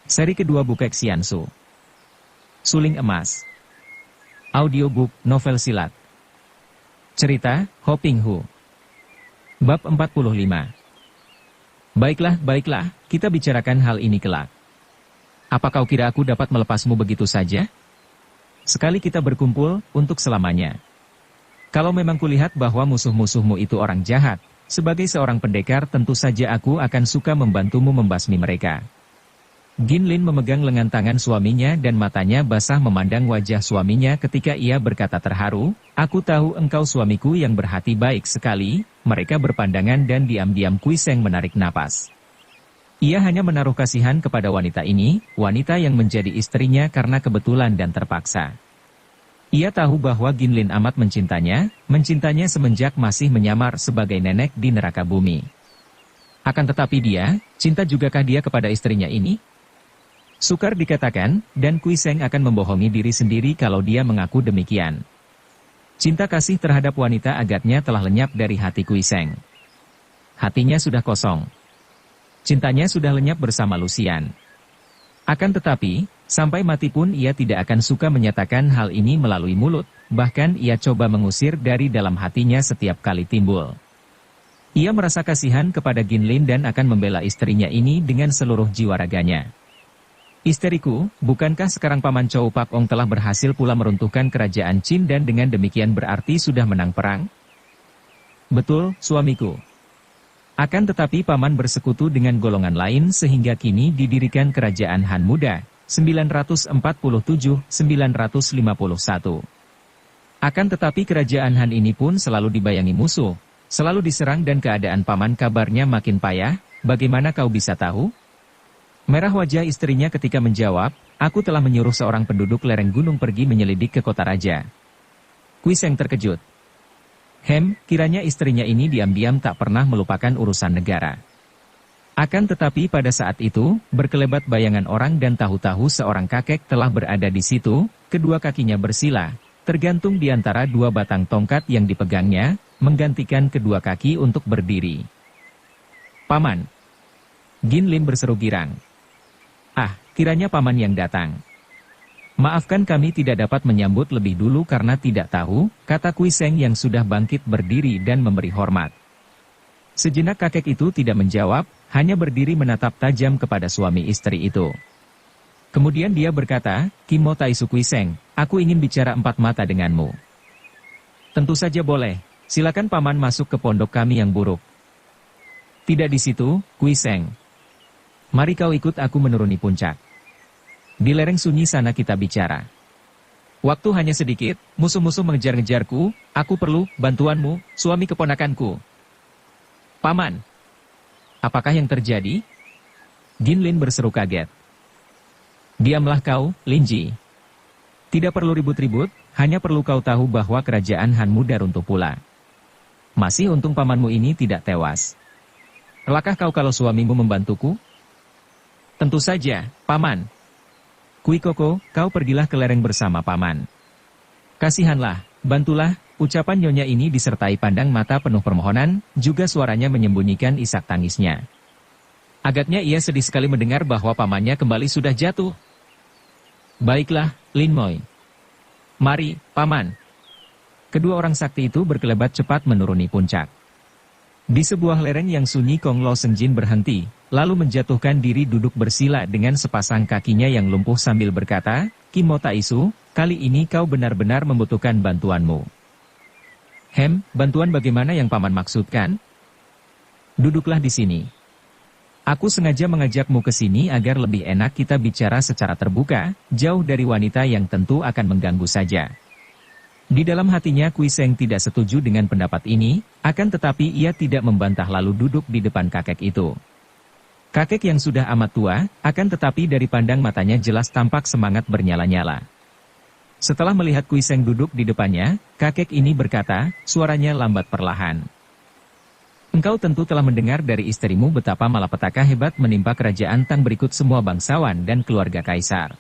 Seri kedua Bukek Xiansu. Suling Emas. Audiobook, novel silat. Cerita, Ho Ping Hu. Bab 45. Baiklah, kita bicarakan hal ini kelak. Apa kau kira aku dapat melepasmu begitu saja? Sekali kita berkumpul, untuk selamanya. Kalau memang kulihat bahwa musuh-musuhmu itu orang jahat, sebagai seorang pendekar tentu saja aku akan suka membantumu membasmi mereka. Ginlin memegang lengan tangan suaminya dan matanya basah memandang wajah suaminya ketika ia berkata terharu, "Aku tahu engkau suamiku yang berhati baik sekali." Mereka berpandangan dan diam-diam Kui Seng menarik napas. Ia hanya menaruh kasihan kepada wanita ini, wanita yang menjadi istrinya karena kebetulan dan terpaksa. Ia tahu bahwa Ginlin amat mencintanya semenjak masih menyamar sebagai nenek di neraka bumi. Akan tetapi cinta jugakah dia kepada istrinya ini? Sukar dikatakan, dan Kui Seng akan membohongi diri sendiri kalau dia mengaku demikian. Cinta kasih terhadap wanita agaknya telah lenyap dari hati Kui Seng. Hatinya sudah kosong. Cintanya sudah lenyap bersama Lucian. Akan tetapi, sampai mati pun ia tidak akan suka menyatakan hal ini melalui mulut, bahkan ia coba mengusir dari dalam hatinya setiap kali timbul. Ia merasa kasihan kepada Ginlin dan akan membela istrinya ini dengan seluruh jiwa raganya. "Istriku, bukankah sekarang Paman Chow Pak Ong telah berhasil pula meruntuhkan kerajaan Qin dan dengan demikian berarti sudah menang perang?" "Betul, suamiku. Akan tetapi Paman bersekutu dengan golongan lain sehingga kini didirikan kerajaan Han Muda, 947-951. Akan tetapi kerajaan Han ini pun selalu dibayangi musuh, selalu diserang dan keadaan Paman kabarnya makin payah, bagaimana kau bisa tahu?" Merah wajah istrinya ketika menjawab, "Aku telah menyuruh seorang penduduk lereng gunung pergi menyelidik ke kota raja." Kui Seng terkejut. Kiranya istrinya ini diam-diam tak pernah melupakan urusan negara. Akan tetapi pada saat itu, berkelebat bayangan orang dan tahu-tahu seorang kakek telah berada di situ, kedua kakinya bersila, tergantung di antara dua batang tongkat yang dipegangnya, menggantikan kedua kaki untuk berdiri. "Paman!" Ginlin berseru girang. "Ah, kiranya Paman yang datang. Maafkan kami tidak dapat menyambut lebih dulu karena tidak tahu," kata Kui Seng yang sudah bangkit berdiri dan memberi hormat. Sejenak kakek itu tidak menjawab, hanya berdiri menatap tajam kepada suami istri itu. Kemudian dia berkata, "Kimo Taisu Kui Seng, aku ingin bicara empat mata denganmu." "Tentu saja boleh, silakan Paman masuk ke pondok kami yang buruk." "Tidak di situ, Kui Seng. Mari kau ikut aku menuruni puncak. Di lereng sunyi sana kita bicara. Waktu hanya sedikit, musuh-musuh mengejar-ngejarku, aku perlu bantuanmu, suami keponakanku." "Paman, apakah yang terjadi?" Ginlin berseru kaget. "Diamlah kau, Linji. Tidak perlu ribut-ribut, hanya perlu kau tahu bahwa kerajaan Han Muda runtuh pula. Masih untung pamanmu ini tidak tewas. Relakah kau kalau suamimu membantuku?" "Tentu saja, Paman." "Kui Koko, kau pergilah ke lereng bersama Paman. Kasihanlah, bantulah." Ucapan nyonya ini disertai pandang mata penuh permohonan, juga suaranya menyembunyikan isak tangisnya. Agaknya ia sedih sekali mendengar bahwa pamannya kembali sudah jatuh. "Baiklah, Lin Moi. Mari, Paman." Kedua orang sakti itu berkelebat cepat menuruni puncak. Di sebuah lereng yang sunyi Kong Lo Senjin berhenti, lalu menjatuhkan diri duduk bersila dengan sepasang kakinya yang lumpuh sambil berkata, "Kimo Taisu, kali ini kau benar-benar membutuhkan bantuanmu." Bantuan bagaimana yang Paman maksudkan?" "Duduklah di sini. Aku sengaja mengajakmu ke sini agar lebih enak kita bicara secara terbuka, jauh dari wanita yang tentu akan mengganggu saja." Di dalam hatinya Kui Seng tidak setuju dengan pendapat ini, akan tetapi ia tidak membantah lalu duduk di depan kakek itu. Kakek yang sudah amat tua, akan tetapi dari pandang matanya jelas tampak semangat bernyala-nyala. Setelah melihat Kui Seng duduk di depannya, kakek ini berkata, suaranya lambat perlahan. "Engkau tentu telah mendengar dari istrimu betapa malapetaka hebat menimpa kerajaan Tang berikut semua bangsawan dan keluarga kaisar.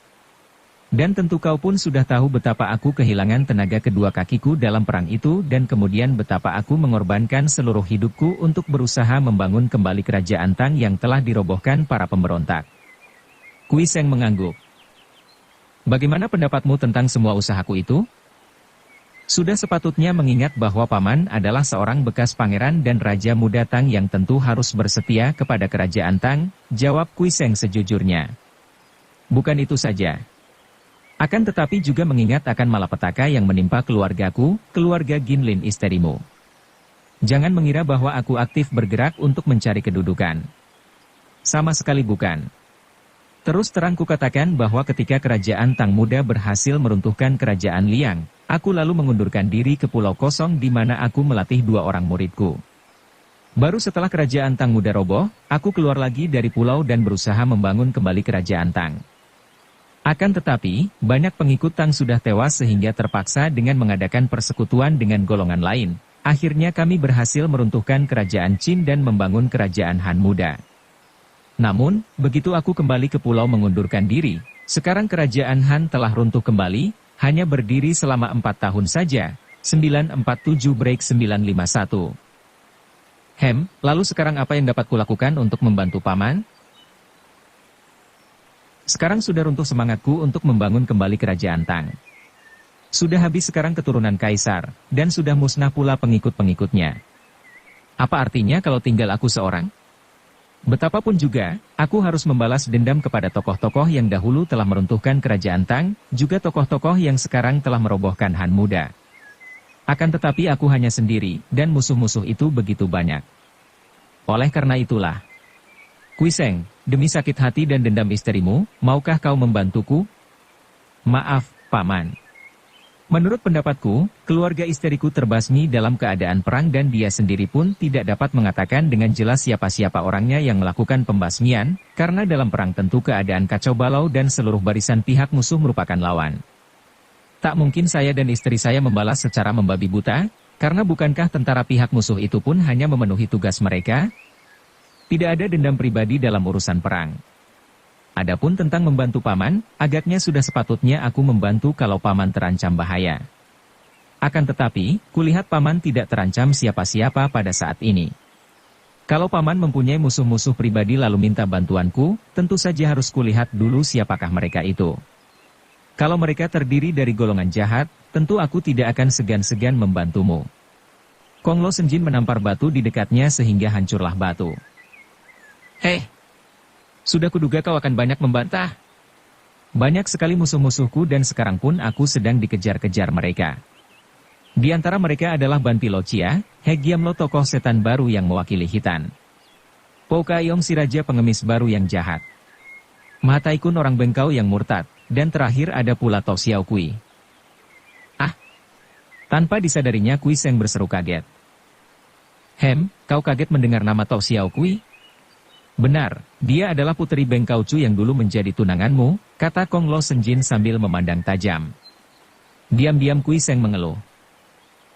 Dan tentu kau pun sudah tahu betapa aku kehilangan tenaga kedua kakiku dalam perang itu dan kemudian betapa aku mengorbankan seluruh hidupku untuk berusaha membangun kembali kerajaan Tang yang telah dirobohkan para pemberontak. Kui Seng mengangguk. Bagaimana pendapatmu tentang semua usahaku itu? Sudah sepatutnya mengingat bahwa Paman adalah seorang bekas pangeran dan raja muda Tang yang tentu harus bersetia kepada kerajaan Tang, jawab Kui Seng sejujurnya. Bukan itu saja. Akan tetapi juga mengingat akan malapetaka yang menimpa keluargaku, keluarga Ginlin isterimu. Jangan mengira bahwa aku aktif bergerak untuk mencari kedudukan. Sama sekali bukan. Terus terang kukatakan bahwa ketika kerajaan Tang Muda berhasil meruntuhkan kerajaan Liang, aku lalu mengundurkan diri ke Pulau Kosong di mana aku melatih 2 orang muridku. Baru setelah kerajaan Tang Muda roboh, aku keluar lagi dari pulau dan berusaha membangun kembali kerajaan Tang. Akan tetapi, banyak pengikut Tang sudah tewas sehingga terpaksa dengan mengadakan persekutuan dengan golongan lain. Akhirnya kami berhasil meruntuhkan kerajaan Qin dan membangun kerajaan Han Muda. Namun, begitu aku kembali ke pulau mengundurkan diri, sekarang kerajaan Han telah runtuh kembali, hanya berdiri selama 4 tahun saja, 947-951. Lalu sekarang apa yang dapat kulakukan untuk membantu Paman? Sekarang sudah runtuh semangatku untuk membangun kembali kerajaan Tang. Sudah habis sekarang keturunan kaisar, dan sudah musnah pula pengikut-pengikutnya. Apa artinya kalau tinggal aku seorang? Betapapun juga, aku harus membalas dendam kepada tokoh-tokoh yang dahulu telah meruntuhkan kerajaan Tang, juga tokoh-tokoh yang sekarang telah merobohkan Han Muda. Akan tetapi aku hanya sendiri, dan musuh-musuh itu begitu banyak. Oleh karena itulah, Kui Seng, demi sakit hati dan dendam isterimu, maukah kau membantuku? Maaf, Paman. Menurut pendapatku, keluarga isteriku terbasmi dalam keadaan perang dan dia sendiri pun tidak dapat mengatakan dengan jelas siapa-siapa orangnya yang melakukan pembasmian, karena dalam perang tentu keadaan kacau balau dan seluruh barisan pihak musuh merupakan lawan. Tak mungkin saya dan istri saya membalas secara membabi buta, karena bukankah tentara pihak musuh itu pun hanya memenuhi tugas mereka? Tidak ada dendam pribadi dalam urusan perang. Adapun tentang membantu Paman, agaknya sudah sepatutnya aku membantu kalau Paman terancam bahaya. Akan tetapi, kulihat Paman tidak terancam siapa-siapa pada saat ini. Kalau Paman mempunyai musuh-musuh pribadi lalu minta bantuanku, tentu saja harus kulihat dulu siapakah mereka itu. Kalau mereka terdiri dari golongan jahat, tentu aku tidak akan segan-segan membantumu. Kong Lo Senjin menampar batu di dekatnya sehingga hancurlah batu. Sudah kuduga kau akan banyak membantah. Banyak sekali musuh-musuhku dan sekarang pun aku sedang dikejar-kejar mereka. Di antara mereka adalah Ban Pilocia, He Giamlo tokoh setan baru yang mewakili Hitan. Po Kayong si raja pengemis baru yang jahat. Ma Taikun orang bengkau yang murtad, dan terakhir ada pula To Xiao Kui. Tanpa disadarinya Kui Seng berseru kaget. Kau kaget mendengar nama To Xiao Kui? Benar, dia adalah puteri Bengkaucu yang dulu menjadi tunanganmu, kata Kong Lo Senjin sambil memandang tajam. Diam-diam Kui Seng mengeluh.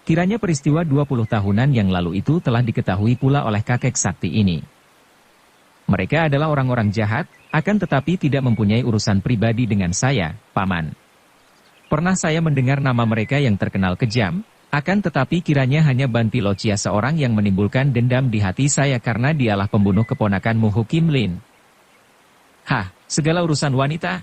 Kiranya peristiwa 20 tahunan yang lalu itu telah diketahui pula oleh kakek sakti ini. Mereka adalah orang-orang jahat, akan tetapi tidak mempunyai urusan pribadi dengan saya, Paman. Pernah saya mendengar nama mereka yang terkenal kejam, akan tetapi kiranya hanya Ban Pilocia seorang yang menimbulkan dendam di hati saya karena dialah pembunuh keponakanmu Hu Kim Lin. Segala urusan wanita.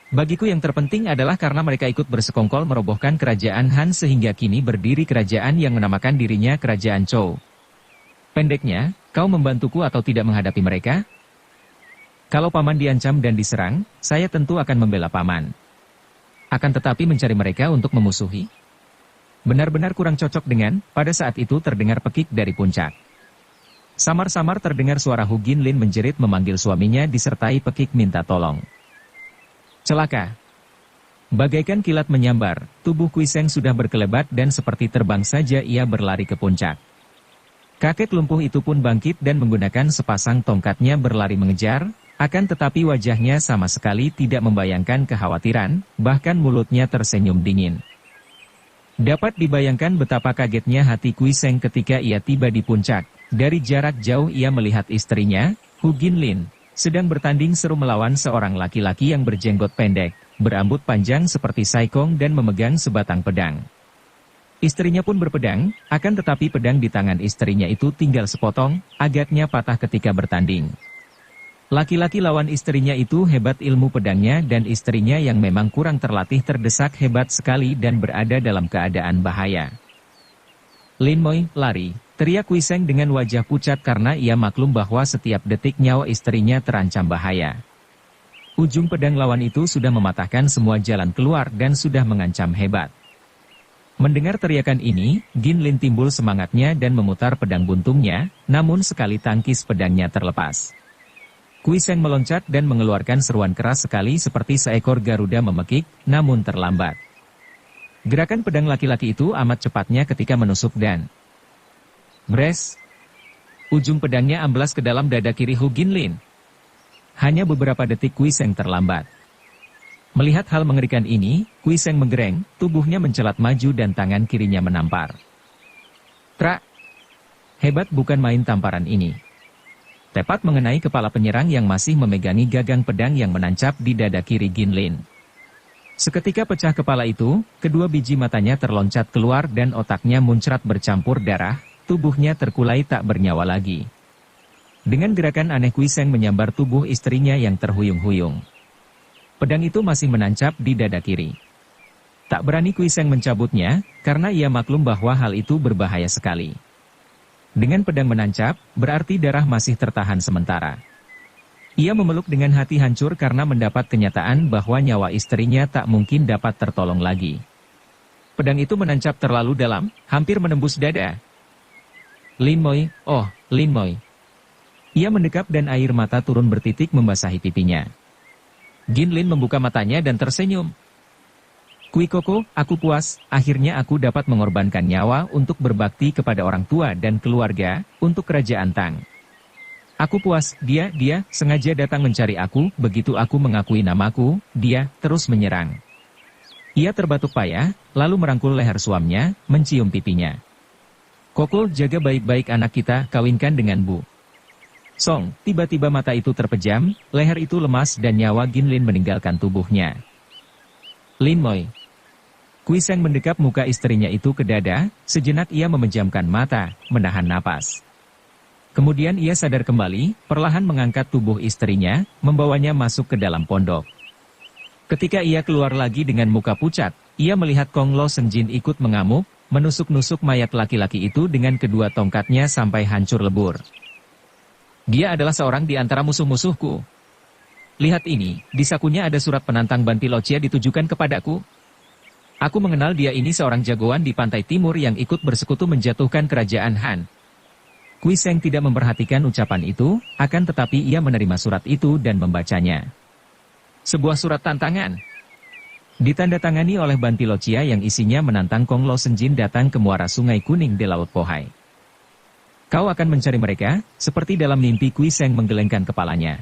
Bagiku yang terpenting adalah karena mereka ikut bersekongkol merobohkan kerajaan Han sehingga kini berdiri kerajaan yang menamakan dirinya Kerajaan Chou. Pendeknya, kau membantuku atau tidak menghadapi mereka? Kalau Paman diancam dan diserang, saya tentu akan membela Paman. Akan tetapi mencari mereka untuk memusuhi? Benar-benar kurang cocok dengan, pada saat itu terdengar pekik dari puncak. Samar-samar terdengar suara Hu Ginlin menjerit memanggil suaminya disertai pekik minta tolong. Celaka. Bagaikan kilat menyambar, tubuh Kui Seng sudah berkelebat dan seperti terbang saja ia berlari ke puncak. Kakek lumpuh itu pun bangkit dan menggunakan sepasang tongkatnya berlari mengejar, akan tetapi wajahnya sama sekali tidak membayangkan kekhawatiran, bahkan mulutnya tersenyum dingin. Dapat dibayangkan betapa kagetnya hati Kui Seng ketika ia tiba di puncak. Dari jarak jauh ia melihat istrinya, Hu Ginlin, sedang bertanding seru melawan seorang laki-laki yang berjenggot pendek, berambut panjang seperti saikong dan memegang sebatang pedang. Istrinya pun berpedang, akan tetapi pedang di tangan istrinya itu tinggal sepotong, agaknya patah ketika bertanding. Laki-laki lawan istrinya itu hebat ilmu pedangnya dan istrinya yang memang kurang terlatih terdesak hebat sekali dan berada dalam keadaan bahaya. Lin Moi, lari, teriak Kui Seng dengan wajah pucat karena ia maklum bahwa setiap detik nyawa istrinya terancam bahaya. Ujung pedang lawan itu sudah mematahkan semua jalan keluar dan sudah mengancam hebat. Mendengar teriakan ini, Gin Lin timbul semangatnya dan memutar pedang buntungnya, namun sekali tangkis pedangnya terlepas. Kui Seng meloncat dan mengeluarkan seruan keras sekali seperti seekor Garuda memekik, namun terlambat. Gerakan pedang laki-laki itu amat cepatnya ketika menusuk dan bres. Ujung pedangnya amblas ke dalam dada kiri Hu Ginlin. Hanya beberapa detik Kui Seng terlambat. Melihat hal mengerikan ini, Kui Seng menggereng, tubuhnya mencelat maju dan tangan kirinya menampar. Trak! Hebat bukan main tamparan ini. Tepat mengenai kepala penyerang yang masih memegangi gagang pedang yang menancap di dada kiri Ginlin. Seketika pecah kepala itu, kedua biji matanya terloncat keluar dan otaknya muncrat bercampur darah, tubuhnya terkulai tak bernyawa lagi. Dengan gerakan aneh Kui Seng menyambar tubuh istrinya yang terhuyung-huyung. Pedang itu masih menancap di dada kiri. Tak berani Kui Seng mencabutnya, karena ia maklum bahwa hal itu berbahaya sekali. Dengan pedang menancap, berarti darah masih tertahan sementara. Ia memeluk dengan hati hancur karena mendapat kenyataan bahwa nyawa istrinya tak mungkin dapat tertolong lagi. Pedang itu menancap terlalu dalam, hampir menembus dada. Lin Moi, oh, Lin Moi. Ia mendekap dan air mata turun bertitik membasahi pipinya. Gin Lin membuka matanya dan tersenyum. Kui Koko, aku puas, akhirnya aku dapat mengorbankan nyawa untuk berbakti kepada orang tua dan keluarga, untuk kerajaan Tang. Aku puas, dia sengaja datang mencari aku, begitu aku mengakui namaku, dia terus menyerang. Ia terbatuk payah, lalu merangkul leher suaminya, mencium pipinya. Koko, jaga baik-baik anak kita, kawinkan dengan Bu Song. Tiba-tiba mata itu terpejam, leher itu lemas dan nyawa Gin Lin meninggalkan tubuhnya. Lin Moi. Kui Seng mendekap muka istrinya itu ke dada, sejenak ia memejamkan mata, menahan napas. Kemudian ia sadar kembali, perlahan mengangkat tubuh istrinya, membawanya masuk ke dalam pondok. Ketika ia keluar lagi dengan muka pucat, ia melihat Kong Lo Senjin ikut mengamuk, menusuk-nusuk mayat laki-laki itu dengan kedua tongkatnya sampai hancur lebur. Dia adalah seorang di antara musuh-musuhku. Lihat ini, di sakunya ada surat penantang Ban Pilocia ditujukan kepadaku. Aku mengenal dia, ini seorang jagoan di pantai timur yang ikut bersekutu menjatuhkan kerajaan Han. Kui Seng tidak memperhatikan ucapan itu, akan tetapi ia menerima surat itu dan membacanya. Sebuah surat tantangan. Ditandatangani oleh Ban Pilocia yang isinya menantang Kong Lo Senjin datang ke muara Sungai Kuning di Laut Pohai. Kau akan mencari mereka, seperti dalam mimpi. Kui Seng menggelengkan kepalanya.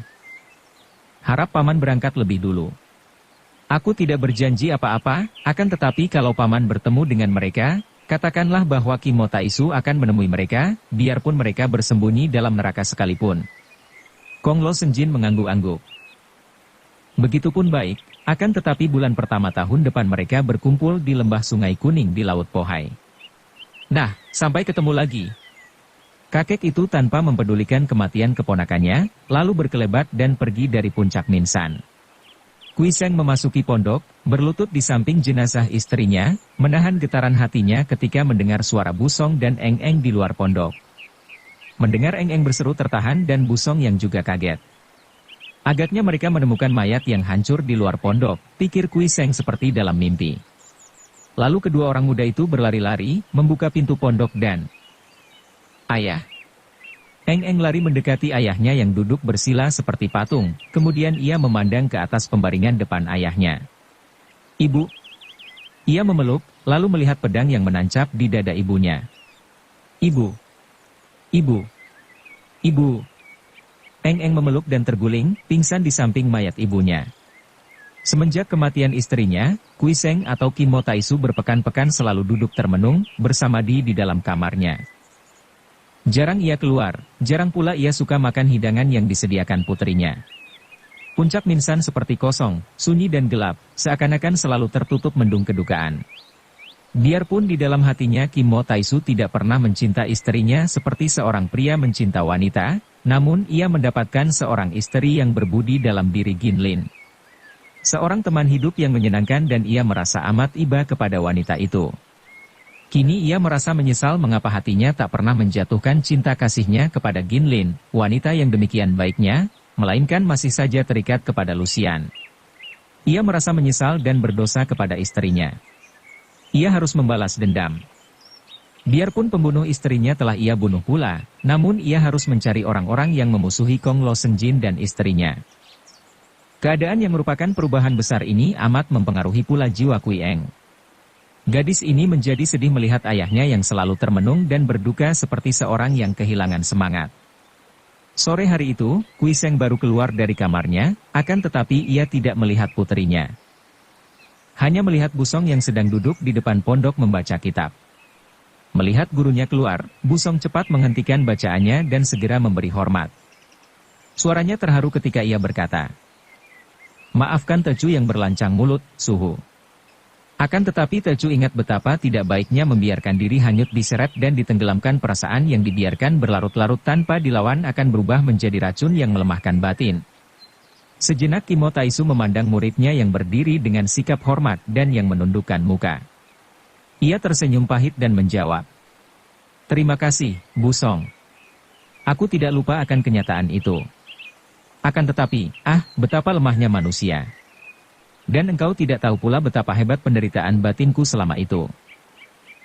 Harap paman berangkat lebih dulu. Aku tidak berjanji apa-apa, akan tetapi kalau paman bertemu dengan mereka, katakanlah bahwa Kimo Taisu akan menemui mereka, biarpun mereka bersembunyi dalam neraka sekalipun. Kong Lo Senjin mengangguk-angguk. Begitupun baik, akan tetapi bulan pertama tahun depan mereka berkumpul di lembah Sungai Kuning di Laut Pohai. Nah, sampai ketemu lagi. Kakek itu tanpa mempedulikan kematian keponakannya, lalu berkelebat dan pergi dari puncak Minsan. Kui Seng memasuki pondok, berlutut di samping jenazah istrinya, menahan getaran hatinya ketika mendengar suara Bu Song dan Eng Eng di luar pondok. Mendengar Eng Eng berseru tertahan dan Bu Song yang juga kaget. Agaknya mereka menemukan mayat yang hancur di luar pondok, pikir Kui Seng seperti dalam mimpi. Lalu kedua orang muda itu berlari-lari, membuka pintu pondok dan... Ayah! Eng Eng lari mendekati ayahnya yang duduk bersila seperti patung, kemudian ia memandang ke atas pembaringan depan ayahnya. Ibu! Ia memeluk, lalu melihat pedang yang menancap di dada ibunya. Ibu! Ibu! Ibu! Eng Eng memeluk dan terguling, pingsan di samping mayat ibunya. Semenjak kematian istrinya, Kui Seng atau Kimo Taisu berpekan-pekan selalu duduk termenung, bersama di dalam kamarnya. Jarang ia keluar, jarang pula ia suka makan hidangan yang disediakan putrinya. Puncak Minsan seperti kosong, sunyi dan gelap, seakan-akan selalu tertutup mendung kedukaan. Biarpun di dalam hatinya Kimo Taisu tidak pernah mencinta istrinya seperti seorang pria mencinta wanita, Namun ia mendapatkan seorang istri yang berbudi dalam diri Ginlin. Seorang teman hidup yang menyenangkan dan ia merasa amat iba kepada wanita itu. Kini ia merasa menyesal mengapa hatinya tak pernah menjatuhkan cinta kasihnya kepada Ginlin, wanita yang demikian baiknya, melainkan masih saja terikat kepada Lucian. Ia merasa menyesal dan berdosa kepada istrinya. Ia harus membalas dendam. Biarpun pembunuh istrinya telah ia bunuh pula, namun ia harus mencari orang-orang yang memusuhi Kong Lo Senjin dan istrinya. Keadaan yang merupakan perubahan besar ini amat mempengaruhi pula jiwa Kui Eng. Gadis ini menjadi sedih melihat ayahnya yang selalu termenung dan berduka seperti seorang yang kehilangan semangat. Sore hari itu, Kui Seng baru keluar dari kamarnya, akan tetapi ia tidak melihat puterinya. Hanya melihat Busong yang sedang duduk di depan pondok membaca kitab. Melihat gurunya keluar, Busong cepat menghentikan bacaannya dan segera memberi hormat. Suaranya terharu ketika ia berkata, "Maafkan Tecu yang berlancang mulut, Suhu." Akan tetapi Tecu ingat betapa tidak baiknya membiarkan diri hanyut diseret dan ditenggelamkan perasaan yang dibiarkan berlarut-larut tanpa dilawan akan berubah menjadi racun yang melemahkan batin. Sejenak Kimo Taisu memandang muridnya yang berdiri dengan sikap hormat dan yang menundukkan muka. Ia tersenyum pahit dan menjawab, "Terima kasih, Busong. Aku tidak lupa akan kenyataan itu. Akan tetapi, betapa lemahnya manusia. Dan engkau tidak tahu pula betapa hebat penderitaan batinku selama itu.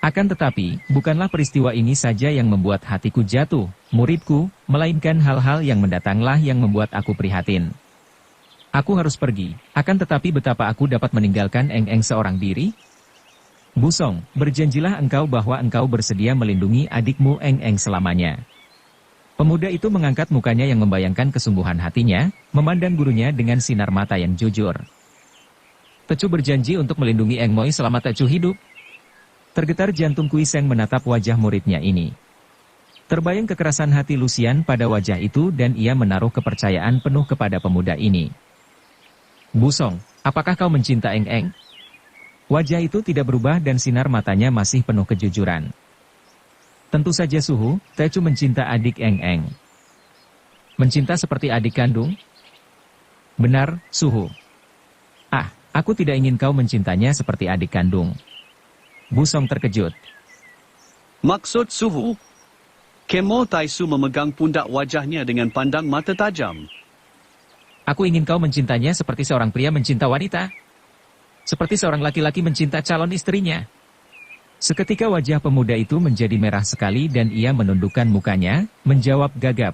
Akan tetapi, bukanlah peristiwa ini saja yang membuat hatiku jatuh, muridku, melainkan hal-hal yang mendatanglah yang membuat aku prihatin. Aku harus pergi, akan tetapi betapa aku dapat meninggalkan Eng-Eng seorang diri? Busong, berjanjilah engkau bahwa engkau bersedia melindungi adikmu Eng-Eng selamanya." Pemuda itu mengangkat mukanya yang membayangkan kesungguhan hatinya, memandang gurunya dengan sinar mata yang jujur. "Tecu berjanji untuk melindungi Eng Moi selama Tecu hidup?" Tergetar jantung Kui Seng menatap wajah muridnya ini. Terbayang kekerasan hati Lucian pada wajah itu dan ia menaruh kepercayaan penuh kepada pemuda ini. "Busong, apakah kau mencinta Eng-Eng?" Wajah itu tidak berubah dan sinar matanya masih penuh kejujuran. "Tentu saja Suhu, Tecu mencinta adik Eng-Eng." "Mencinta seperti adik kandung?" "Benar, Suhu." Aku tidak ingin kau mencintanya seperti adik kandung." Busong terkejut. "Maksud Suhu?" Kemo Taisu memegang pundak wajahnya dengan pandang mata tajam. "Aku ingin kau mencintanya seperti seorang pria mencinta wanita. Seperti seorang laki-laki mencinta calon istrinya." Seketika wajah pemuda itu menjadi merah sekali dan ia menundukkan mukanya, menjawab gagap,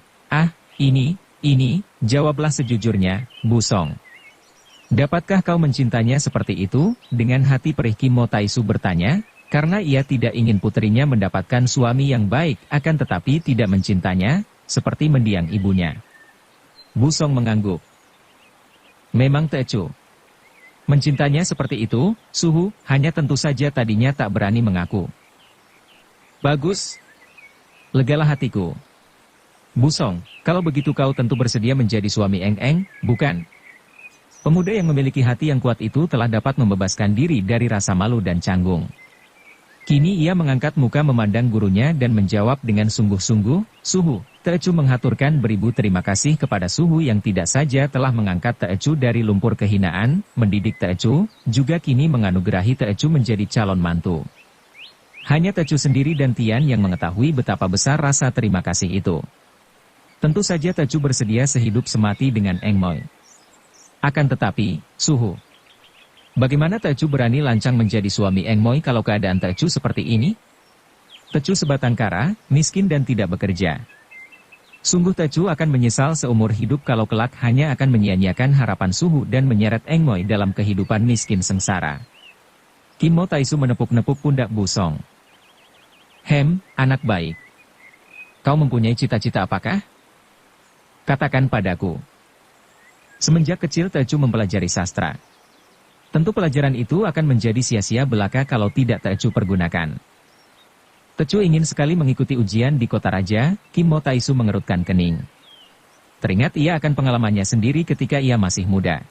ini, jawablah sejujurnya, Busong. Dapatkah kau mencintanya seperti itu?" Dengan hati perih Kimo Taisu bertanya, karena ia tidak ingin putrinya mendapatkan suami yang baik, akan tetapi tidak mencintanya, seperti mendiang ibunya. Busong mengangguk. "Memang Tecu mencintanya seperti itu, Suhu, hanya tentu saja tadinya tak berani mengaku." "Bagus. Legalah hatiku. Busong, kalau begitu kau tentu bersedia menjadi suami Eng-Eng, bukan?" Pemuda yang memiliki hati yang kuat itu telah dapat membebaskan diri dari rasa malu dan canggung. Kini ia mengangkat muka memandang gurunya dan menjawab dengan sungguh-sungguh, "Suhu, Tecu menghaturkan beribu terima kasih kepada Suhu yang tidak saja telah mengangkat Tecu dari lumpur kehinaan, mendidik Tecu, juga kini menganugerahi Tecu menjadi calon mantu. Hanya Tecu sendiri dan Tian yang mengetahui betapa besar rasa terima kasih itu. Tentu saja Tecu bersedia sehidup semati dengan Eng Moi. Akan tetapi, Suhu, bagaimana Tecu berani lancang menjadi suami Eng Moi kalau keadaan Tecu seperti ini? Tecu sebatang kara, miskin dan tidak bekerja. Sungguh Tecu akan menyesal seumur hidup kalau kelak hanya akan menyia-nyiakan harapan Suhu dan menyeret Eng Moi dalam kehidupan miskin sengsara." Kimo Taisu menepuk-nepuk pundak Busong. Anak baik. Kau mempunyai cita-cita apakah? Katakan padaku." Semenjak kecil Tecu mempelajari sastra. Tentu pelajaran itu akan menjadi sia-sia belaka kalau tidak Tecu pergunakan. Tecu ingin sekali mengikuti ujian di kota raja, Kimo Taisu mengerutkan kening. Teringat ia akan pengalamannya sendiri ketika ia masih muda.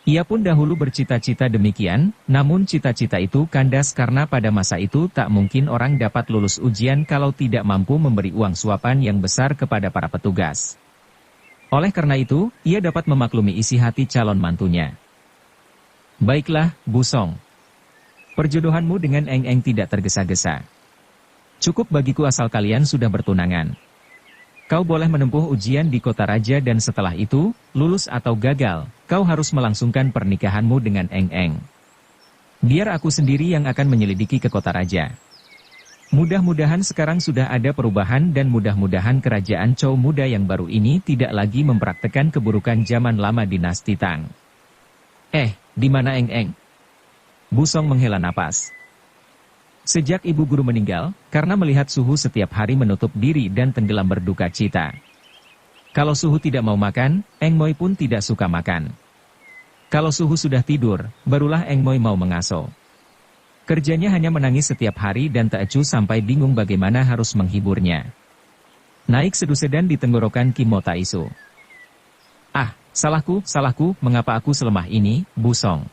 Ia pun dahulu bercita-cita demikian, namun cita-cita itu kandas karena pada masa itu tak mungkin orang dapat lulus ujian kalau tidak mampu memberi uang suapan yang besar kepada para petugas. Oleh karena itu, ia dapat memaklumi isi hati calon mantunya. Baiklah, Busong. Perjodohanmu dengan Eng-Eng tidak tergesa-gesa. Cukup bagiku asal kalian sudah bertunangan. Kau boleh menempuh ujian di kota raja dan setelah itu, lulus atau gagal, kau harus melangsungkan pernikahanmu dengan Eng-Eng. Biar aku sendiri yang akan menyelidiki ke kota raja. Mudah-mudahan sekarang sudah ada perubahan dan mudah-mudahan kerajaan Chow muda yang baru ini tidak lagi mempraktekkan keburukan zaman lama dinasti Tang. Di mana Eng-Eng? Busong menghela napas. Sejak ibu guru meninggal, karena melihat Suhu setiap hari menutup diri dan tenggelam berduka cita. Kalau Suhu tidak mau makan, Eng Moy pun tidak suka makan. Kalau Suhu sudah tidur, barulah Eng Moy mau mengasuh. Kerjanya hanya menangis setiap hari dan tak acuh sampai bingung bagaimana harus menghiburnya. Naik sedu-sedan di tenggorokan Kim Mo Taisu. Salahku, mengapa aku selemah ini, Busong?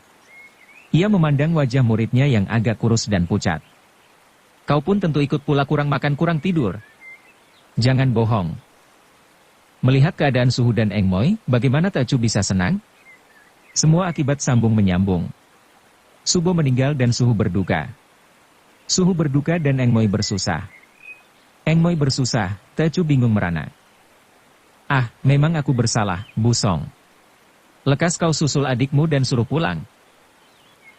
Ia memandang wajah muridnya yang agak kurus dan pucat. Kau pun tentu ikut pula kurang makan kurang tidur. Jangan bohong. Melihat keadaan Suhu dan Eng Moy, bagaimana Tak Acuh bisa senang? Semua akibat sambung menyambung. Subo meninggal dan Suhu berduka. Suhu berduka dan Eng Moy bersusah. Eng Moy bersusah, Tak Acuh bingung merana. Memang aku bersalah, Busong. Lekas kau susul adikmu dan suruh pulang.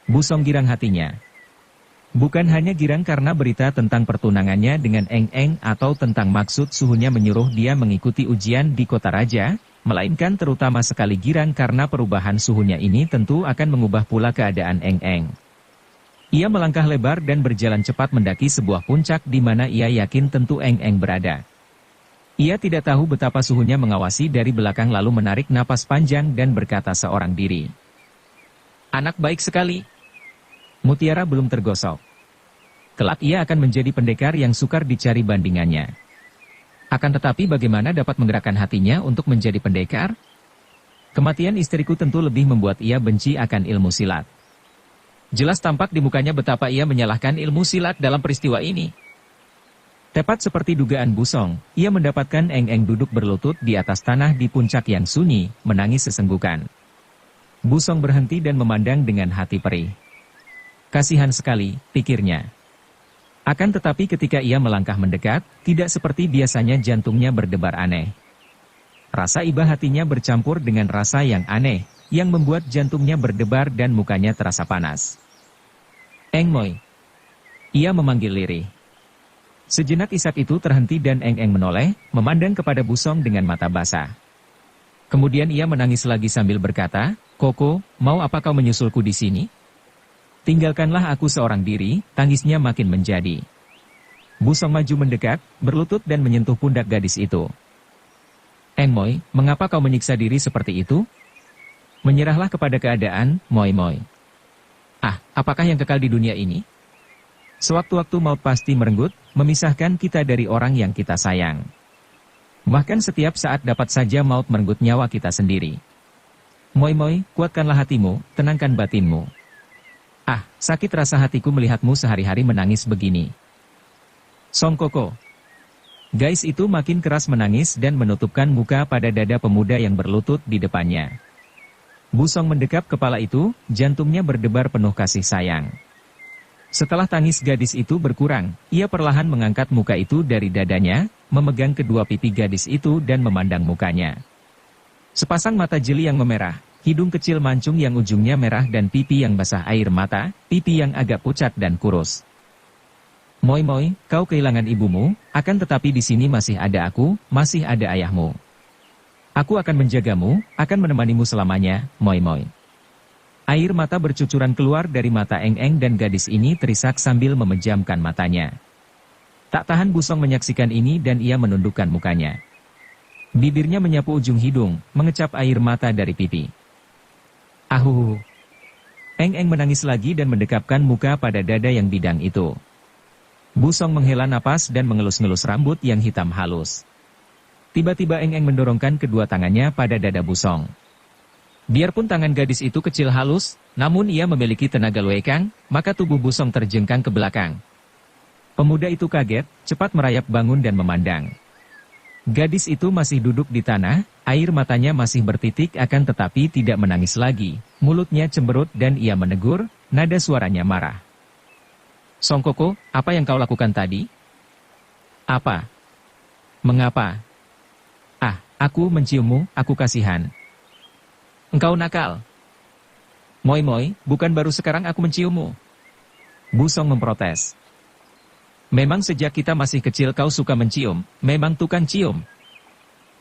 Busong girang hatinya. Bukan hanya girang karena berita tentang pertunangannya dengan Eng-Eng atau tentang maksud Suhunya menyuruh dia mengikuti ujian di kota raja, melainkan terutama sekali girang karena perubahan Suhunya ini tentu akan mengubah pula keadaan Eng-Eng. Ia melangkah lebar dan berjalan cepat mendaki sebuah puncak di mana ia yakin tentu Eng-Eng berada. Ia tidak tahu betapa Suhunya mengawasi dari belakang lalu menarik napas panjang dan berkata seorang diri. Anak baik sekali. Mutiara belum tergosok. Kelak ia akan menjadi pendekar yang sukar dicari bandingannya. Akan tetapi bagaimana dapat menggerakkan hatinya untuk menjadi pendekar? Kematian istriku tentu lebih membuat ia benci akan ilmu silat. Jelas tampak di mukanya betapa ia menyalahkan ilmu silat dalam peristiwa ini. Tepat seperti dugaan Busong, ia mendapatkan Eng-Eng duduk berlutut di atas tanah di puncak yang sunyi, menangis sesenggukan. Busong berhenti dan memandang dengan hati perih. Kasihan sekali, pikirnya. Akan tetapi ketika ia melangkah mendekat, tidak seperti biasanya jantungnya berdebar aneh. Rasa iba hatinya bercampur dengan rasa yang aneh, yang membuat jantungnya berdebar dan mukanya terasa panas. Eng Moy. Ia memanggil lirih. Sejenak isak itu terhenti dan Eng-Eng menoleh, memandang kepada Busong dengan mata basah. Kemudian ia menangis lagi sambil berkata, Koko, mau apa kau menyusulku di sini? Tinggalkanlah aku seorang diri, tangisnya makin menjadi. Busong maju mendekat, berlutut dan menyentuh pundak gadis itu. Eng Moy, mengapa kau menyiksa diri seperti itu? Menyerahlah kepada keadaan, Moy. Apakah yang kekal di dunia ini? Sewaktu-waktu maut pasti merenggut, memisahkan kita dari orang yang kita sayang. Bahkan setiap saat dapat saja maut merenggut nyawa kita sendiri. Moy, kuatkanlah hatimu, tenangkan batinmu. Sakit rasa hatiku melihatmu sehari-hari menangis begini. Song Koko. Gadis itu makin keras menangis dan menutupkan muka pada dada pemuda yang berlutut di depannya. Busong mendekap kepala itu, jantungnya berdebar penuh kasih sayang. Setelah tangis gadis itu berkurang, ia perlahan mengangkat muka itu dari dadanya, memegang kedua pipi gadis itu dan memandang mukanya. Sepasang mata jeli yang memerah, hidung kecil mancung yang ujungnya merah dan pipi yang basah air mata, pipi yang agak pucat dan kurus. Moy, kau kehilangan ibumu, akan tetapi di sini masih ada aku, masih ada ayahmu. Aku akan menjagamu, akan menemanimu selamanya, Moy. Air mata bercucuran keluar dari mata Eng-Eng dan gadis ini terisak sambil memejamkan matanya. Tak tahan Busong menyaksikan ini dan ia menundukkan mukanya. Bibirnya menyapu ujung hidung, mengecap air mata dari pipi. Eng-Eng menangis lagi dan mendekapkan muka pada dada yang bidang itu. Busong menghela napas dan mengelus-ngelus rambut yang hitam halus. Tiba-tiba Eng-Eng mendorongkan kedua tangannya pada dada Busong. Biarpun tangan gadis itu kecil halus, namun ia memiliki tenaga luekang, maka tubuh Busong terjengkang ke belakang. Pemuda itu kaget, cepat merayap bangun dan memandang. Gadis itu masih duduk di tanah, air matanya masih bertitik akan tetapi tidak menangis lagi. Mulutnya cemberut dan ia menegur, nada suaranya marah. Song Koko, apa yang kau lakukan tadi? Apa? Mengapa? Ah, aku menciummu, aku kasihan. Engkau nakal. Moi Moi, bukan baru sekarang aku menciummu. Busong memprotes. Memang sejak kita masih kecil kau suka mencium, memang tukang cium.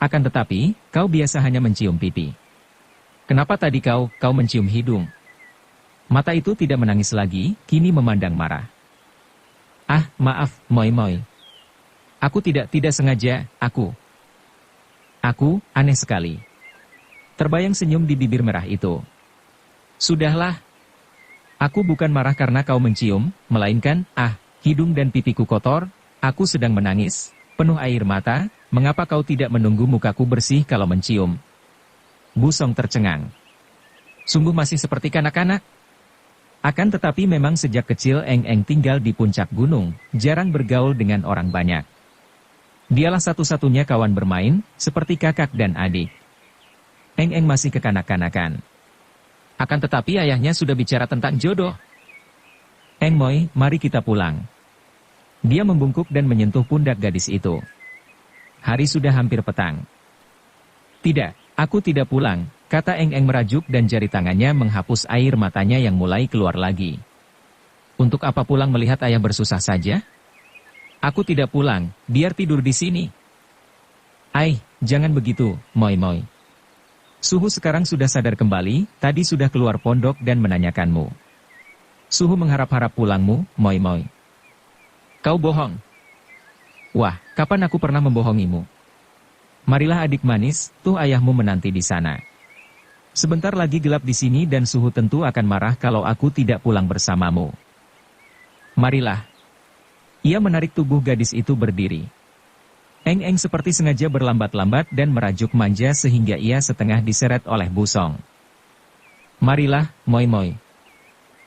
Akan tetapi, kau biasa hanya mencium pipi. Kenapa tadi kau mencium hidung? Mata itu tidak menangis lagi, kini memandang marah. Ah, maaf, Moi Moi. Aku tidak sengaja, aku aneh sekali. Terbayang senyum di bibir merah itu. Sudahlah. Aku bukan marah karena kau mencium, melainkan, hidung dan pipiku kotor, aku sedang menangis, penuh air mata, mengapa kau tidak menunggu mukaku bersih kalau mencium? Busong tercengang. Sungguh masih seperti kanak-kanak. Akan tetapi memang sejak kecil Eng tinggal di puncak gunung, jarang bergaul dengan orang banyak. Dialah satu-satunya kawan bermain, seperti kakak dan adik. Eng masih kekanak-kanakan. Akan tetapi ayahnya sudah bicara tentang jodoh. Eng Moi, mari kita pulang. Dia membungkuk dan menyentuh pundak gadis itu. Hari sudah hampir petang. Tidak, aku tidak pulang, kata Eng merajuk dan jari tangannya menghapus air matanya yang mulai keluar lagi. Untuk apa pulang melihat ayah bersusah saja? Aku tidak pulang, biar tidur di sini. Jangan begitu, Moi Moi. Suhu sekarang sudah sadar kembali, tadi sudah keluar pondok dan menanyakanmu. Suhu mengharap-harap pulangmu, Moi Moi. Kau bohong. Wah, kapan aku pernah membohongimu? Marilah adik manis, tuh ayahmu menanti di sana. Sebentar lagi gelap di sini dan Suhu tentu akan marah kalau aku tidak pulang bersamamu. Marilah. Ia menarik tubuh gadis itu berdiri. Eng seperti sengaja berlambat-lambat dan merajuk manja sehingga ia setengah diseret oleh Busong. Marilah, Moi Moi.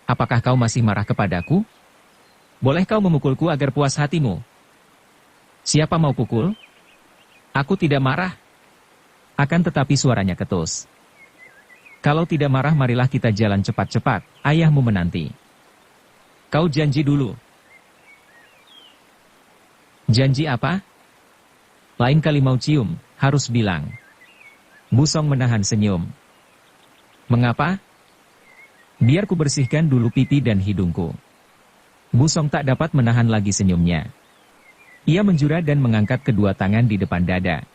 Apakah kau masih marah kepadaku? Boleh kau memukulku agar puas hatimu? Siapa mau pukul? Aku tidak marah. Akan tetapi suaranya ketus. Kalau tidak marah marilah kita jalan cepat-cepat, ayahmu menanti. Kau janji dulu. Janji apa? Lain kali mau cium, harus bilang. Busong menahan senyum. Mengapa? Biar ku bersihkan dulu pipi dan hidungku. Busong tak dapat menahan lagi senyumnya. Ia menjura dan mengangkat kedua tangan di depan dada.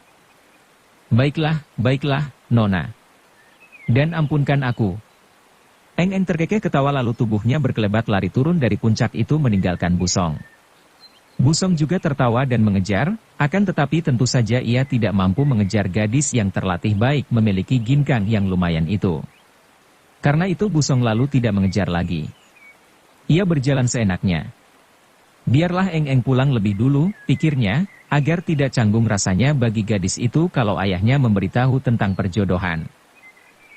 Baiklah, Nona. Dan ampunkan aku. Eng terkekeh ketawa lalu tubuhnya berkelebat lari turun dari puncak itu meninggalkan Busong. Busong juga tertawa dan mengejar, akan tetapi tentu saja ia tidak mampu mengejar gadis yang terlatih baik memiliki ginkang yang lumayan itu. Karena itu Busong lalu tidak mengejar lagi. Ia berjalan seenaknya. Biarlah Eng pulang lebih dulu, pikirnya, agar tidak canggung rasanya bagi gadis itu kalau ayahnya memberitahu tentang perjodohan.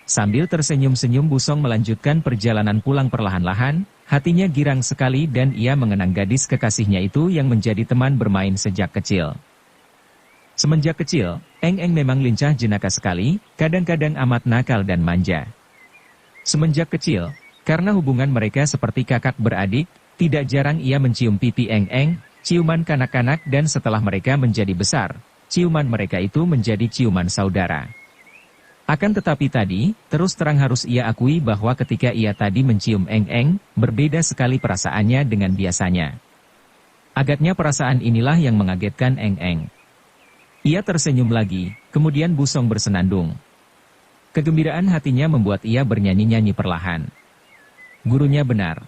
Sambil tersenyum-senyum Busong melanjutkan perjalanan pulang perlahan-lahan, hatinya girang sekali dan ia mengenang gadis kekasihnya itu yang menjadi teman bermain sejak kecil. Semenjak kecil, Eng memang lincah jenaka sekali, kadang-kadang amat nakal dan manja. Semenjak kecil, karena hubungan mereka seperti kakak beradik, tidak jarang ia mencium pipi Eng, ciuman kanak-kanak dan setelah mereka menjadi besar, ciuman mereka itu menjadi ciuman saudara. Akan tetapi tadi, terus terang harus ia akui bahwa ketika ia tadi mencium Eng, berbeda sekali perasaannya dengan biasanya. Agaknya perasaan inilah yang mengagetkan Eng. Ia tersenyum lagi, kemudian Busong bersenandung. Kegembiraan hatinya membuat ia bernyanyi-nyanyi perlahan. Gurunya benar.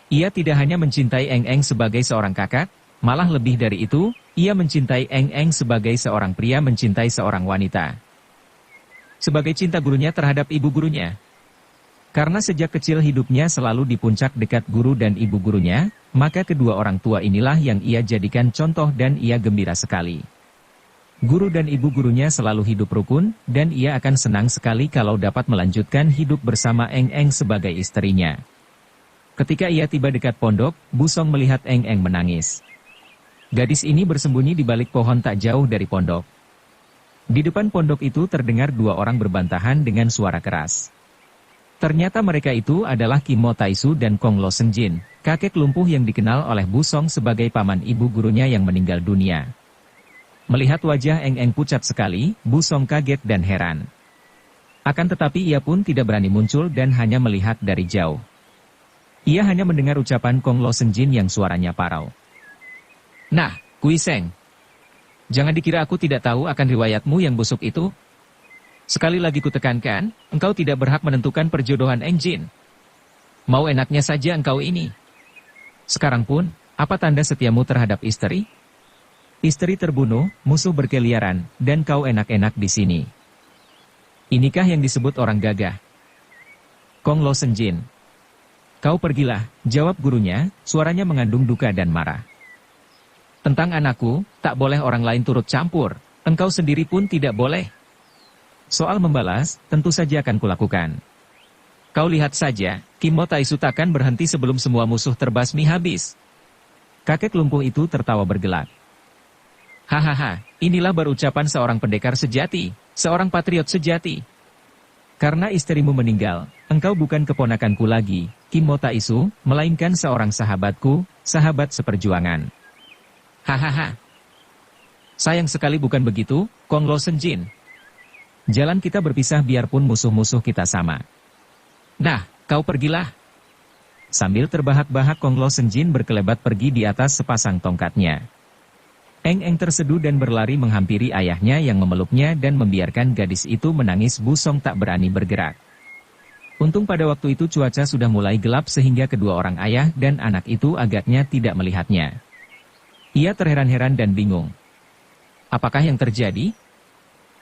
Ia tidak hanya mencintai Eng sebagai seorang kakak, malah lebih dari itu, ia mencintai Eng sebagai seorang pria mencintai seorang wanita. Sebagai cinta gurunya terhadap ibu gurunya. Karena sejak kecil hidupnya selalu di puncak dekat guru dan ibu gurunya, maka kedua orang tua inilah yang ia jadikan contoh dan ia gembira sekali. Guru dan ibu gurunya selalu hidup rukun, dan ia akan senang sekali kalau dapat melanjutkan hidup bersama Eng-eng sebagai istrinya. Ketika ia tiba dekat pondok, Busong melihat Eng-eng menangis. Gadis ini bersembunyi di balik pohon tak jauh dari pondok. Di depan pondok itu terdengar dua orang berbantahan dengan suara keras. Ternyata mereka itu adalah Kim Mo Taisu dan Kong Lo Senjin, kakek lumpuh yang dikenal oleh Busong sebagai paman ibu gurunya yang meninggal dunia. Melihat wajah Eng-eng pucat sekali, Busong kaget dan heran. Akan tetapi ia pun tidak berani muncul dan hanya melihat dari jauh. Ia hanya mendengar ucapan Kong Lo Senjin yang suaranya parau. Nah, Kui Seng, jangan dikira aku tidak tahu akan riwayatmu yang busuk itu. Sekali lagi kutekankan, engkau tidak berhak menentukan perjodohan Eng Jin. Mau enaknya saja engkau ini. Sekarang pun, apa tanda setiamu terhadap istri? Istri terbunuh, musuh berkeliaran, dan kau enak-enak di sini. Inikah yang disebut orang gagah? Kong Lo Senjin. Kau pergilah, jawab gurunya, suaranya mengandung duka dan marah. Tentang anakku, tak boleh orang lain turut campur, engkau sendiri pun tidak boleh. Soal membalas, tentu saja akan kulakukan. Kau lihat saja, Kim Mo Taisu takkan berhenti sebelum semua musuh terbasmi habis. Kakek lumpuh itu tertawa bergelak. Hahaha, inilah baru ucapan seorang pendekar sejati, seorang patriot sejati. Karena istrimu meninggal, engkau bukan keponakanku lagi, Kim Mo Taisu, melainkan seorang sahabatku, sahabat seperjuangan. Hahaha. Sayang sekali bukan begitu, Kong Lo Senjin. Jalan kita berpisah biarpun musuh-musuh kita sama. Nah, kau pergilah. Sambil terbahak-bahak Kong Lo Senjin berkelebat pergi di atas sepasang tongkatnya. Eng-eng terseduh dan berlari menghampiri ayahnya yang memeluknya dan membiarkan gadis itu menangis. Busong tak berani bergerak. Untung pada waktu itu cuaca sudah mulai gelap sehingga kedua orang ayah dan anak itu agaknya tidak melihatnya. Ia terheran-heran dan bingung. Apakah yang terjadi?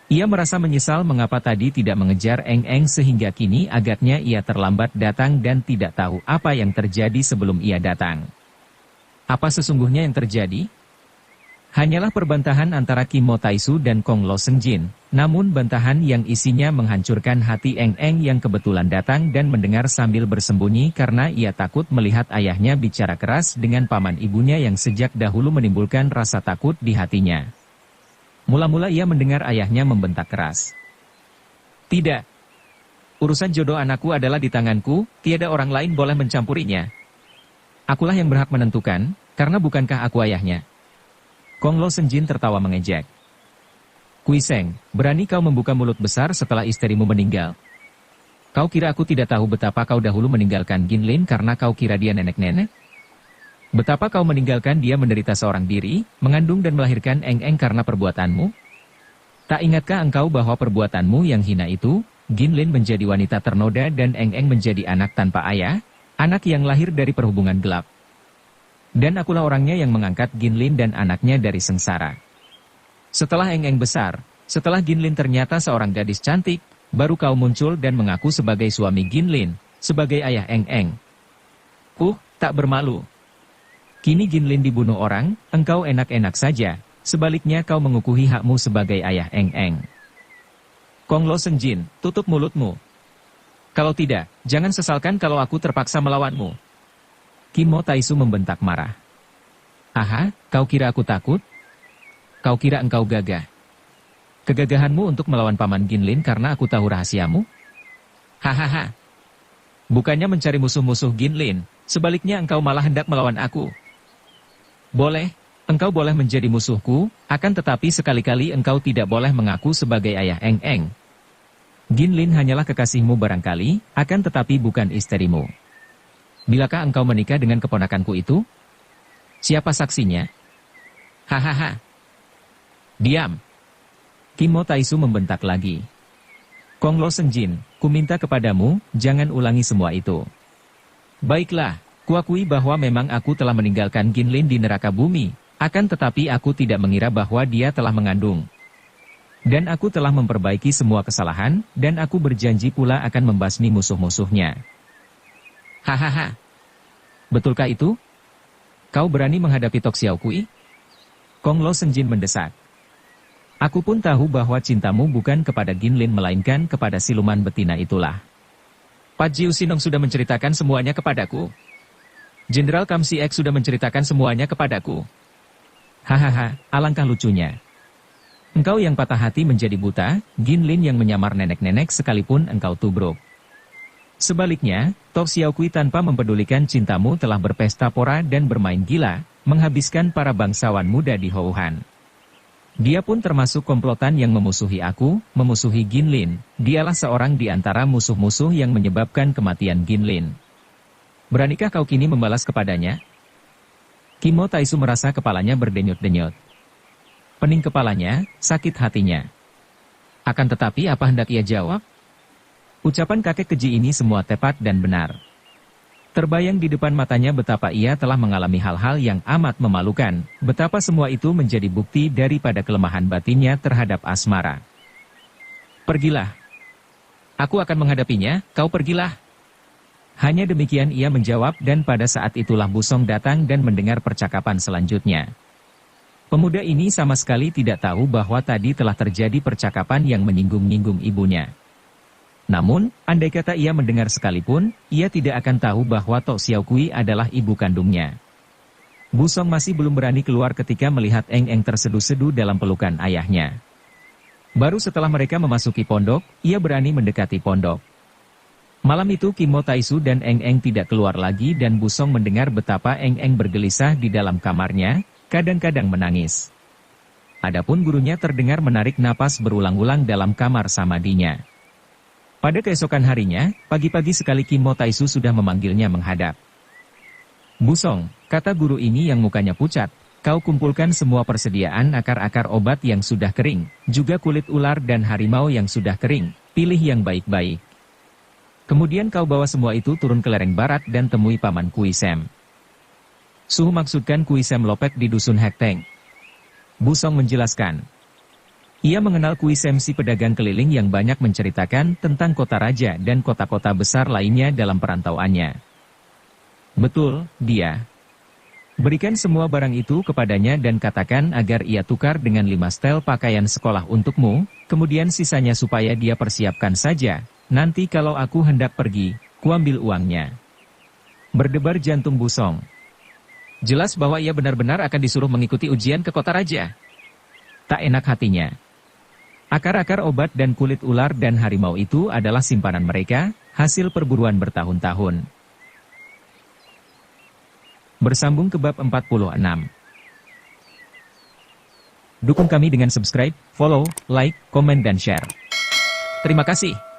Ia merasa menyesal mengapa tadi tidak mengejar Eng-eng sehingga kini agaknya ia terlambat datang dan tidak tahu apa yang terjadi sebelum ia datang. Apa sesungguhnya yang terjadi? Hanyalah perbantahan antara Kim Mo Taisu dan Kong Lo Senjin, namun bantahan yang isinya menghancurkan hati Eng-eng yang kebetulan datang dan mendengar sambil bersembunyi karena ia takut melihat ayahnya bicara keras dengan paman ibunya yang sejak dahulu menimbulkan rasa takut di hatinya. Mula-mula ia mendengar ayahnya membentak keras. Tidak. Urusan jodoh anakku adalah di tanganku, tiada orang lain boleh mencampurinya. Akulah yang berhak menentukan, karena bukankah aku ayahnya? Kong Lo Senjin tertawa mengejek. Kui Seng, berani kau membuka mulut besar setelah istrimu meninggal? Kau kira aku tidak tahu betapa kau dahulu meninggalkan Ginlin karena kau kira dia nenek-nenek? Betapa kau meninggalkan dia menderita seorang diri, mengandung dan melahirkan Eng-eng karena perbuatanmu? Tak ingatkah engkau bahwa perbuatanmu yang hina itu, Ginlin menjadi wanita ternoda dan Eng-eng menjadi anak tanpa ayah, anak yang lahir dari perhubungan gelap? Dan akulah orangnya yang mengangkat Ginlin dan anaknya dari sengsara. Setelah Eng-eng besar, setelah Ginlin ternyata seorang gadis cantik, baru kau muncul dan mengaku sebagai suami Ginlin, sebagai ayah Eng-eng. Tak bermalu. Kini Ginlin dibunuh orang, engkau enak-enak saja, sebaliknya kau mengukuhi hakmu sebagai ayah Eng-eng. Kong Lo Senjin, tutup mulutmu. Kalau tidak, jangan sesalkan kalau aku terpaksa melawanmu. Kim Mo Taisu membentak marah. Aha, kau kira aku takut? Kau kira engkau gagah? Kegagahanmu untuk melawan paman Ginlin karena aku tahu rahasiamu? Hahaha. Bukannya mencari musuh-musuh Ginlin, sebaliknya engkau malah hendak melawan aku. Boleh, engkau boleh menjadi musuhku, akan tetapi sekali-kali engkau tidak boleh mengaku sebagai ayah Eng-eng. Ginlin hanyalah kekasihmu barangkali, akan tetapi bukan istrimu. Bilakah engkau menikah dengan keponakanku itu? Siapa saksinya? Hahaha. Diam. Kim Mo Taisu membentak lagi. Kong Lo Senjin, kuminta kepadamu, jangan ulangi semua itu. Baiklah, kuakui bahwa memang aku telah meninggalkan Ginlin di neraka bumi, akan tetapi aku tidak mengira bahwa dia telah mengandung. Dan aku telah memperbaiki semua kesalahan, dan aku berjanji pula akan membasmi musuh-musuhnya. Hahaha. Betulkah itu? Kau berani menghadapi Tok Xiao Kui? Kong Lo Senjin mendesak. Aku pun tahu bahwa cintamu bukan kepada Ginlin melainkan kepada siluman betina itulah. Pat Jiu Sinong sudah menceritakan semuanya kepadaku. Jenderal Kam Si Ek sudah menceritakan semuanya kepadaku. Hahaha, alangkah lucunya. Engkau yang patah hati menjadi buta, Ginlin yang menyamar nenek-nenek sekalipun engkau tubruk. Sebaliknya, Tok Xiaokui tanpa mempedulikan cintamu telah berpesta pora dan bermain gila, menghabiskan para bangsawan muda di Houhan. Dia pun termasuk komplotan yang memusuhi aku, memusuhi Ginlin. Dialah seorang di antara musuh-musuh yang menyebabkan kematian Ginlin. Beranikah kau kini membalas kepadanya? Kimo Taisu merasa kepalanya berdenyut-denyut. Pening kepalanya, sakit hatinya. Akan tetapi apa hendak ia jawab? Ucapan kakek keji ini semua tepat dan benar. Terbayang di depan matanya betapa ia telah mengalami hal-hal yang amat memalukan, betapa semua itu menjadi bukti daripada kelemahan batinnya terhadap asmara. Pergilah. Aku akan menghadapinya, kau pergilah. Hanya demikian ia menjawab dan pada saat itulah Busong datang dan mendengar percakapan selanjutnya. Pemuda ini sama sekali tidak tahu bahwa tadi telah terjadi percakapan yang menyinggung-nyinggung ibunya. Namun, andai kata ia mendengar sekalipun, ia tidak akan tahu bahwa Tok Xiaokui adalah ibu kandungnya. Busong masih belum berani keluar ketika melihat Eng-Eng terseduh-seduh dalam pelukan ayahnya. Baru setelah mereka memasuki pondok, ia berani mendekati pondok. Malam itu Kimo Taisu dan Eng-Eng tidak keluar lagi dan Busong mendengar betapa Eng-Eng bergelisah di dalam kamarnya, kadang-kadang menangis. Adapun gurunya terdengar menarik napas berulang-ulang dalam kamar samadinya. Pada keesokan harinya, pagi-pagi sekali Kimo Taisu sudah memanggilnya menghadap. Busong, kata guru ini yang mukanya pucat, kau kumpulkan semua persediaan akar-akar obat yang sudah kering, juga kulit ular dan harimau yang sudah kering, pilih yang baik-baik. Kemudian kau bawa semua itu turun ke lereng barat dan temui paman Kui Sem. Suhu maksudkan Kui Sem Lopek di dusun Hekteng. Busong menjelaskan. Ia mengenal Kui Sem si pedagang keliling yang banyak menceritakan tentang kota raja dan kota-kota besar lainnya dalam perantauannya. Betul, dia. Berikan semua barang itu kepadanya dan katakan agar ia tukar dengan 5 setel pakaian sekolah untukmu, kemudian sisanya supaya dia persiapkan saja. Nanti kalau aku hendak pergi, kuambil uangnya. Berdebar jantung Busong. Jelas bahwa ia benar-benar akan disuruh mengikuti ujian ke kota raja. Tak enak hatinya. Akar-akar obat dan kulit ular dan harimau itu adalah simpanan mereka, hasil perburuan bertahun-tahun. Bersambung ke bab 46. Dukung kami dengan subscribe, follow, like, komen dan share. Terima kasih.